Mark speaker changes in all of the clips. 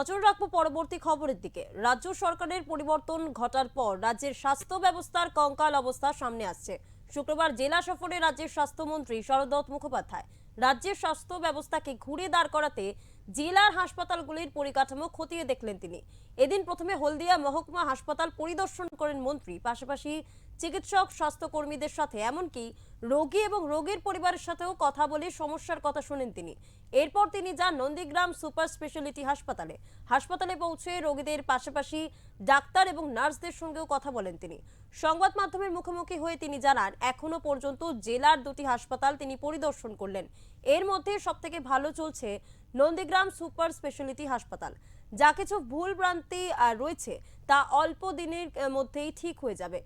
Speaker 1: নজর রাখবো পরবর্তী খবরের দিকে। রাজ্য সরকারের পরিবর্তন ঘটার পর রাজ্যের স্বাস্থ্য ব্যবস্থার কঙ্কাল অবস্থা সামনে আসছে। শুক্রবার জেলা সফরে রাজ্যের স্বাস্থ্যমন্ত্রী শরদত্ত মুখোপাধ্যায় রাজ্যের স্বাস্থ্য ব্যবস্থাকে ঘুরে দাঁড় করাতে জেলার হাসপাতালগুলির পরিকাঠামো খতিয়ে দেখলেন তিনি। এদিন প্রথমে হলদিয়া মহকুমা হাসপাতাল পরিদর্শন করেন মন্ত্রী, পাশাপাশি চিকিৎসক স্বাস্থ্যকর্মীদের সাথে এমনকি রোগী এবং রোগীর পরিবারের সাথেও কথা বলে সমস্যার কথা শোনেন তিনি। এরপর তিনি যান নন্দীগ্রাম সুপার স্পেশালিটি হাসপাতালে পৌঁছে রোগীদের পাশাপাশি ডাক্তার এবং নার্সদের সঙ্গেও কথা বলেন তিনি। সংবাদ মাধ্যমের মুখোমুখি হয়ে তিনি জানান, এখনো পর্যন্ত জেলার 2টি হাসপাতাল তিনি পরিদর্শন করলেন। এর মধ্যে সবথেকে ভালো চলছে নন্দীগ্রাম সুপার স্পেশালিটি হাসপাতাল। যা কিছু ভুল ভ্রান্তি রয়েছে তা অল্প দিনের মধ্যেই ঠিক হয়ে যাবে।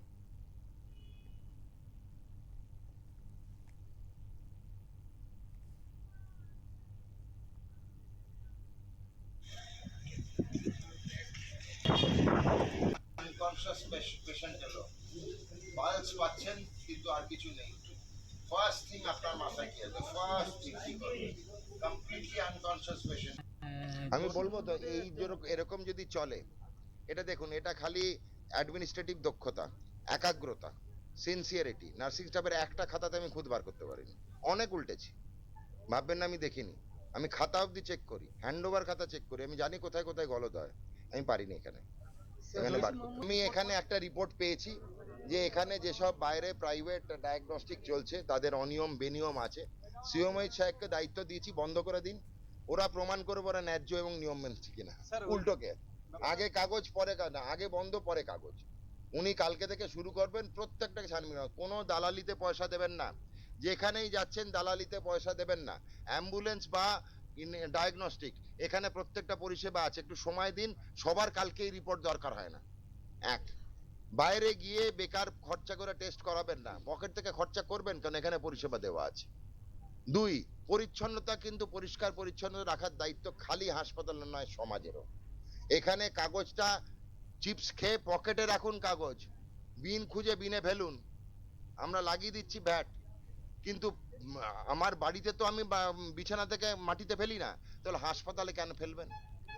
Speaker 2: আনকনশাস পেশেন্ট হলো, পালস পাচ্ছেন কিন্তু আর কিছু নেই। ফার্স্ট থিং আপনার মাথায় কি আছে? ফার্স্ট থিং কি করবে? Completely unconscious patient. আমি বলবো তো এই এরকম যদি চলে, এটা দেখুন, এটা খালি অ্যাডমিনিস্ট্রেটিভ দক্ষতা, একাগ্রতা, সিনসিয়ারিটি। নার্সিং স্টাফের একটা খাতাতে আমি খুদ বার করতে পারিনি, অনেক উল্টেছি। ভাববেন না আমি দেখিনি, আমি খাতা অবধি চেক করি, হ্যান্ডওভার খাতা চেক করি, আমি জানি কোথায় কোথায় গলদ হয়। আমি পারিনি এখানে আমি এখানে একটা রিপোর্ট পেয়েছি যে এখানে যেসব বাইরে প্রাইভেট ডায়াগনস্টিক চলছে তাদের অনিয়ম বেনিয়ম আছে। সিওমএইচ সাহেবকে দায়িত্ব দিয়েছি, বন্ধ করে দিন। ওরা প্রমাণ করবে ওরা ন্যায্য এবং নিয়ম মেনছে কিনা। উল্টোকে আগে কাগজ পরে না, আগে বন্ধ পরে কাগজ। উনি কালকে থেকে শুরু করবেন প্রত্যেকটাকে ছানবিন। কোনো দালালিতে পয়সা দেবেন না, যেখানেই যাচ্ছেন দালালিতে পয়সা দেবেন না। অ্যাম্বুলেন্স বা ডায়াগনস্টিক এখানে প্রত্যেকটা পরিষেবা আছে, একটু সময় দিন। সবার কালকেই রিপোর্ট দরকার হয় না। এক, বাইরে গিয়ে বেকার খরচা করে টেস্ট করাবেন না, পকেট থেকে খরচা করবেন কারণ এখানে পরিষেবা দেওয়া আছে। দুই, পরিচ্ছন্নতা কিন্তু পরিষ্কার পরিচ্ছন্ন রাখার দায়িত্ব খালি হাসপাতালের নয়, সমাজেরও। এখানে কাগজটা চিপস খেয়ে পকেটে রাখুন, কাগজ বিন খুঁজে বিনে ফেলুন। আমরা লাগিয়ে দিচ্ছি ভ্যাট, কিন্তু আমার বাড়িতে তো আমি বিছানা থেকে মাটিতে ফেলি না, তাহলে হাসপাতালে কেন ফেলবেন?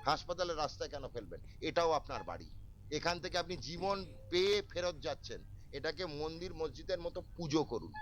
Speaker 2: হাসপাতালের রাস্তায় কেন ফেলবেন? এটাও আপনার বাড়ি, এখান থেকে আপনি জীবন পেয়ে ফেরত যাচ্ছেন। এটাকে মন্দির মসজিদের মতো পুজো করুন।